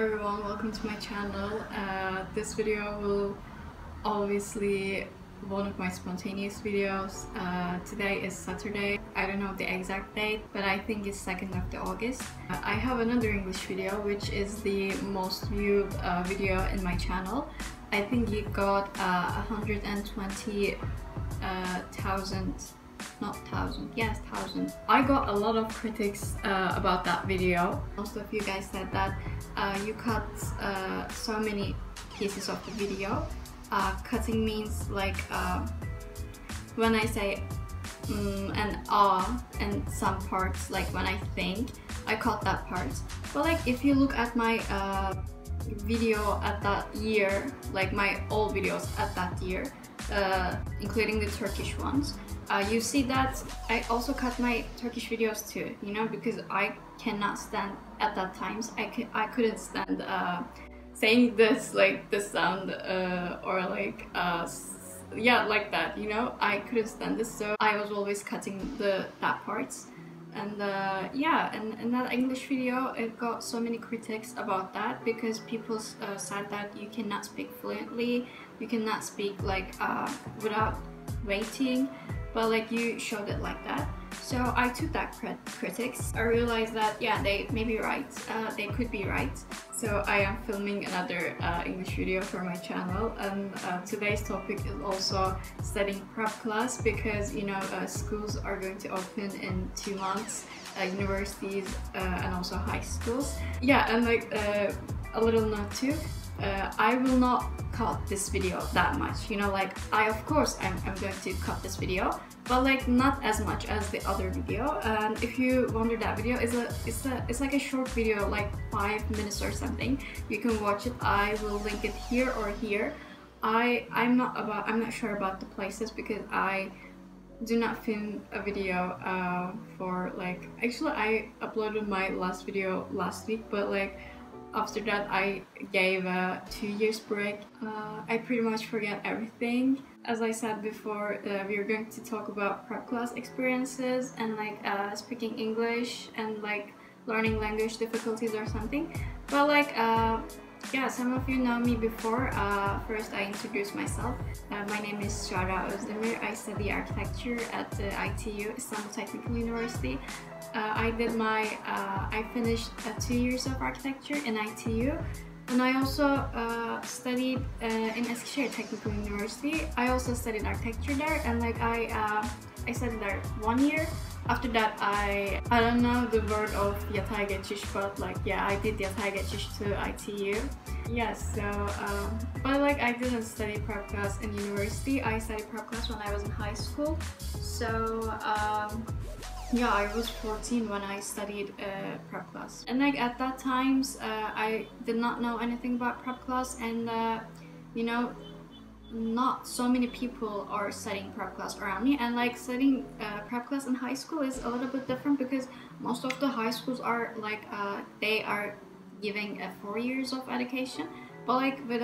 everyone, welcome to my channel. This video will obviously one of my spontaneous videos. Today is Saturday. I don't know the exact date, but I think it's 2nd of August. I have another English video which is the most viewed video in my channel. I think it got 120,000. Not thousand, yes, 1,000. I got a lot of critics about that video. Most of you guys said that you cut so many pieces of the video. Cutting means like when I say and and some parts, like when I think, I cut that part. But like if you look at my video at that year, like my old videos at that year, including the Turkish ones, you see that I also cut my Turkish videos too, you know, because I cannot stand at that times. I couldn't stand saying this, like the sound or like yeah, like that, you know. I couldn't stand this, so I was always cutting that parts. And yeah, and that English video, it got so many critics about that because people said that you cannot speak fluently, you cannot speak like without waiting, but like you showed it like that. So I took that critics. I realized that yeah, they may be right, they could be right. So I am filming another English video for my channel, and today's topic is also studying prep class because, you know, schools are going to open in 2 months, universities and also high schools. Yeah, and like a little note too, I will not cut this video that much, you know, like of course I'm going to cut this video, but like not as much as the other video. And if you wonder, that video is it's like a short video, like 5 minutes or something. You can watch it. I will link it here or here. I'm not sure about the places because I do not film a video for like, actually I uploaded my last video last week, but like after that I gave a 2 years break. I pretty much forget everything. As I said before, we are going to talk about prep class experiences and like speaking English and like learning language difficulties or something. But like yeah, some of you know me before. First I introduce myself. My name is Shara Özdemir. I study architecture at the ITU, Istanbul Technical University. I finished 2 years of architecture in ITU, and I also studied in Eskişehir Technical University. I also studied architecture there, and like I studied there 1 year. After that, I don't know the word of yatay geçiş, but like yeah, I did yatay geçiş to ITU. Yes, so but like I didn't study prep class in university. I studied prep class when I was in high school. So yeah, I was 14 when I studied prep class, and like at that times I did not know anything about prep class, and you know, not so many people are studying prep class around me. And like studying prep class in high school is a little bit different because most of the high schools are like they are giving 4 years of education, but like with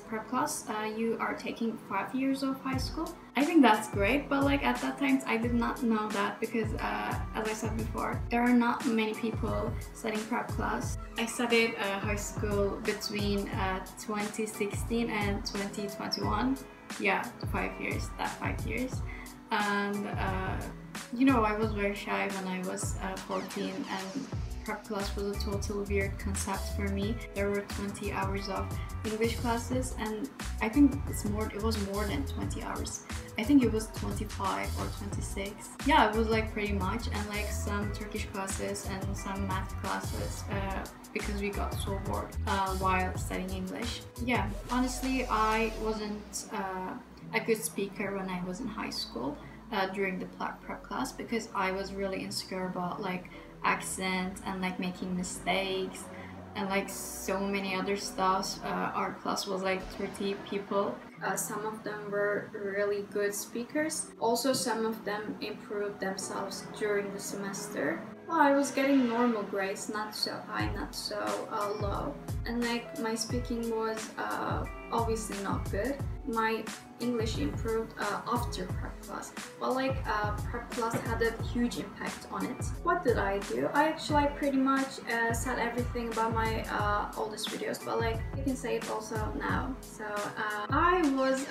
prep class you are taking 5 years of high school. I think that's great, but like at that time I did not know that because as I said before, there are not many people studying prep class. I studied high school between 2016 and 2021. Yeah, 5 years, that 5 years. And you know, I was very shy when I was 14, and prep class was a total weird concept for me. There were 20 hours of English classes, and I think it was more than 20 hours. I think it was 25 or 26. Yeah, it was like pretty much, and like some Turkish classes and some math classes because we got so bored while studying English. Yeah, honestly, I wasn't a good speaker when I was in high school during the prep class because I was really insecure about like accent and like making mistakes and like so many other stuff. Our class was like 30 people. Some of them were really good speakers. Also, some of them improved themselves during the semester. Well, I was getting normal grades, not so high, not so low. And like my speaking was obviously not good. My English improved after prep class. But like prep class had a huge impact on it. What did I do? I actually pretty much said everything about my oldest videos, but like you can say it also now. So I was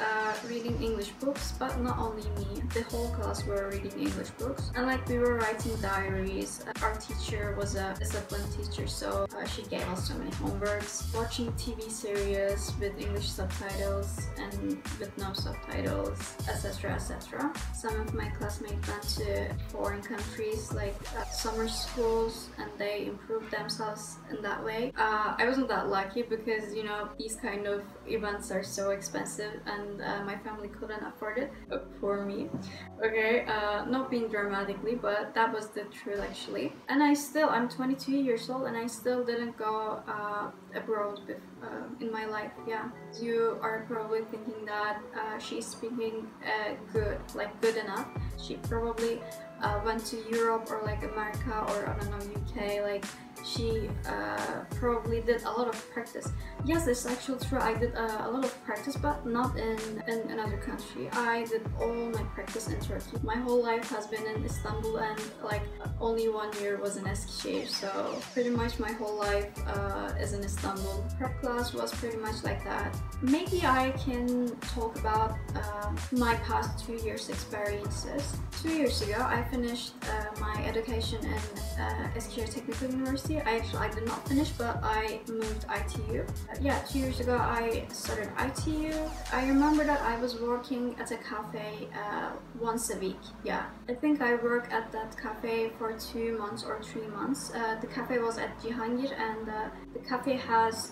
reading English books, but not only me, the whole class were reading English books, and like we were writing diaries. Our teacher was a discipline teacher, so she gave us so many homeworks, watching TV series with English subtitles and with no subtitles, etc, etc. Some of my classmates went to foreign countries like summer schools, and they improved themselves in that way. I wasn't that lucky because, you know, these kind of events are so expensive, and my family couldn't afford it. Poor me. Okay, not being dramatically, but that was the truth actually. And I'm 22 years old, and I still didn't go abroad in my life. Yeah, you are probably thinking that she's speaking good enough. She probably went to Europe or like America or I don't know, UK. Like she probably did a lot of practice. Yes, it's actually true. I did a lot of practice, but not in another country. I did all my practice in Turkey. My whole life has been in Istanbul, and like only 1 year was in Eskişehir. So pretty much my whole life is in Istanbul. Prep class was pretty much like that. Maybe I can talk about my past 2 years experiences. 2 years ago, I finished my education in Eskişehir Technical University. I did not finish, but I moved ITU. Yeah, 2 years ago I started ITU. I remember that I was working at a cafe once a week. Yeah, I think I worked at that cafe for 2 months or 3 months. The cafe was at Cihangir, and the cafe has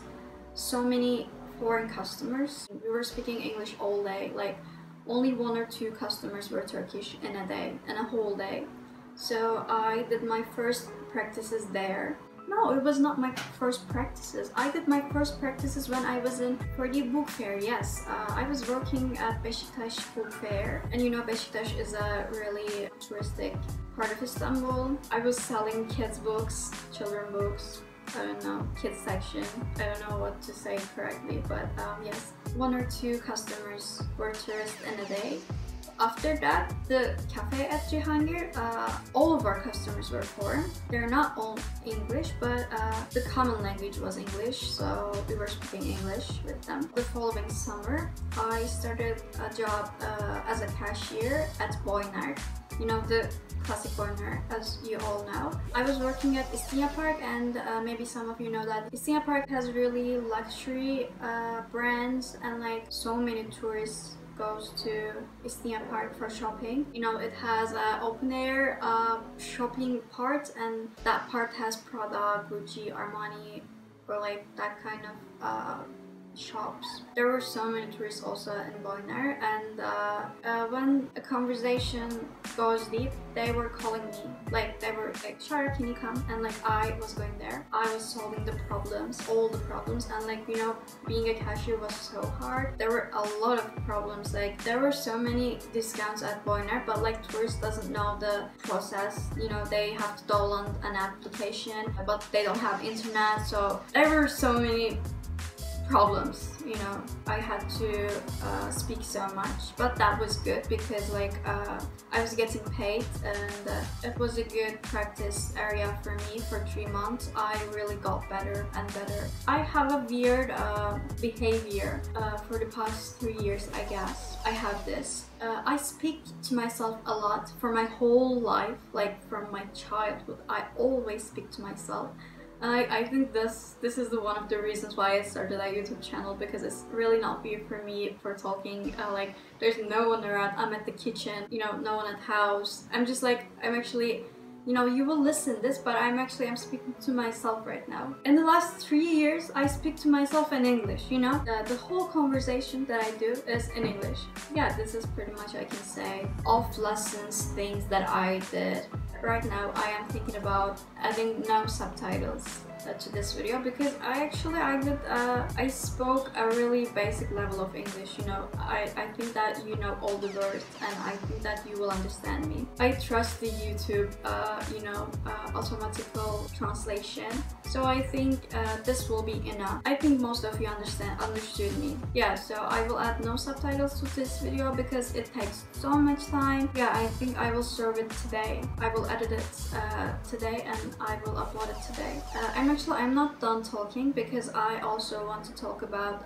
so many foreign customers. We were speaking English all day. Like only 1 or 2 customers were Turkish in a day, in a whole day. So I did my first practices there. No, it was not my first practices. I did my first practices when I was for the book fair. Yes, I was working at Beşiktaş book fair, and you know Beşiktaş is a really touristic part of Istanbul. I was selling kids books, children books. I don't know, kids section. I don't know what to say correctly, but yes, 1 or 2 customers were tourists in a day. After that, the cafe at Cihangir, all of our customers were foreign. They're not all English, but the common language was English, so we were speaking English with them. The following summer, I started a job as a cashier at Boyner. You know, the classic Boyner, as you all know. I was working at İstinye Park, and maybe some of you know that İstinye Park has really luxury brands, and like so many tourists goes to İstinye Park for shopping. You know, it has an open air shopping part, and that part has Prada, Gucci, Armani, or like that kind of shops. There were so many tourists also in Boyner, and when a conversation goes deep, they were calling me. Like they were like, Shara, can you come? And like I was going there. I was solving the problems, all the problems, and like, you know, being a cashier was so hard. There were a lot of problems. Like there were so many discounts at Boyner, but like tourists doesn't know the process. You know, they have to download an application, but they don't have internet. So there were so many problems, you know. I had to speak so much, but that was good because like I was getting paid, and it was a good practice area for me. For 3 months I really got better and better. I have a weird behavior for the past 3 years, I guess. I have this. I speak to myself a lot for my whole life, like from my childhood. I always speak to myself. I think this is one of the reasons why I started a YouTube channel, because it's really not weird for me for talking. Like there's no one around. I'm at the kitchen, you know, no one at house. I'm just like, I'm actually, you know, you will listen this, but I'm speaking to myself right now. In the last 3 years, I speak to myself in English, you know? The whole conversation that I do is in English. Yeah, this is pretty much, I can say, off lessons, things that I did. Right now, I am thinking about adding no subtitles. to this video, because I spoke a really basic level of English. You know, I think that you know all the words, and I think that you will understand me. I trust the YouTube automatical translation, so I think this will be enough. I think most of you understood me. Yeah, so I will add no subtitles to this video because it takes so much time. Yeah, I think I will serve it today. I will edit it today, and I will upload it today. I'm not done talking, because I also want to talk about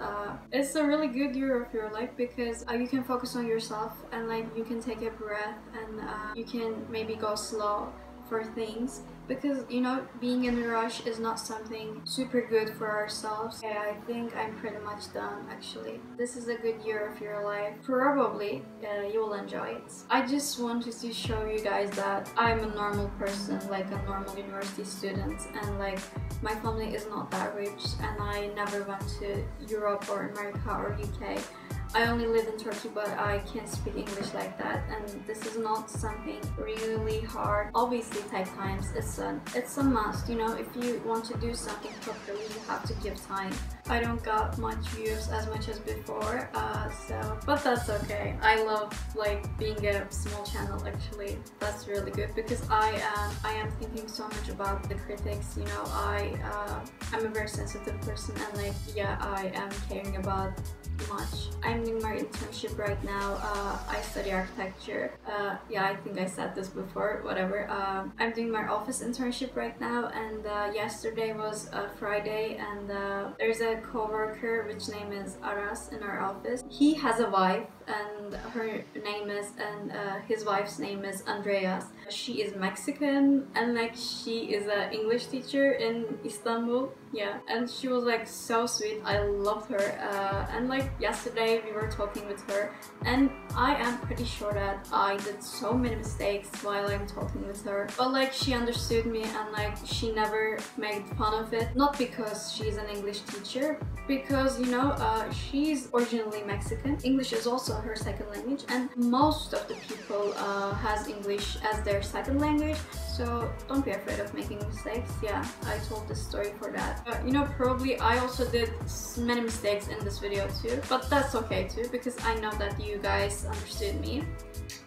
it's a really good year of your life, because you can focus on yourself, and like you can take a breath, and you can maybe go slow for things, because you know, being in a rush is not something super good for ourselves. Yeah, I think I'm pretty much done actually. This is a good year of your life. Probably you will enjoy it. I just wanted to show you guys that I'm a normal person, like a normal university student, and like my family is not that rich, and I never went to Europe or America or UK. I only live in Turkey, but I can't speak English like that, and this is not something really hard. Obviously, take time. It's a must. You know, if you want to do something properly, you have to give time. I don't got much views as much as before, but that's okay. I love like being a small channel. Actually, that's really good, because I am thinking so much about the critics. You know, I'm a very sensitive person, and like, yeah, I am caring about much. I'm in my internship right now. I study architecture. Yeah, I think I said this before, whatever. I'm doing my office internship right now, and yesterday was Friday, and there's a co-worker which name is Aras in our office. He has a wife, and her name is, and his wife's name is Andreas. She is Mexican, and like she is an English teacher in Istanbul. Yeah, and she was like so sweet. I loved her, and like yesterday we were talking with her, and I am pretty sure that I did so many mistakes while I'm talking with her, but like she understood me, and like she never made fun of it. Not because she's an English teacher, because you know, she's originally Mexican. English is also her second language, and most of the people has English as their second language, so don't be afraid of making mistakes. Yeah, I told this story for that. You know, probably I also did many mistakes in this video too, but that's okay too, because I know that you guys understood me.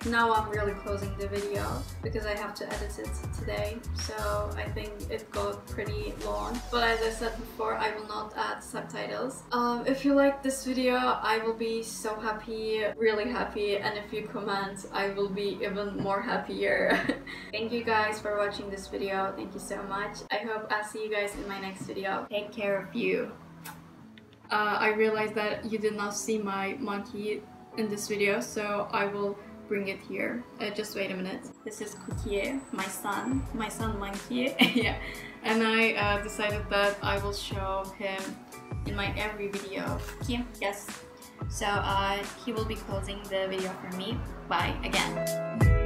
Now I'm really closing the video because I have to edit it today, so I think it got pretty long. But as I said before, I will not add subtitles. If you like this video, I will be so happy, really happy, and if you comment, I will be even more happier. Thank you guys for watching this video. Thank you so much. I hope I'll see you guys in my next video. Take care of you. I realized that you did not see my monkey in this video, so I will bring it here. Just wait a minute. This is Cookie, my son monkey. Yeah, and I decided that I will show him in my every video. Cookie, yes. So he will be closing the video for me. Bye again.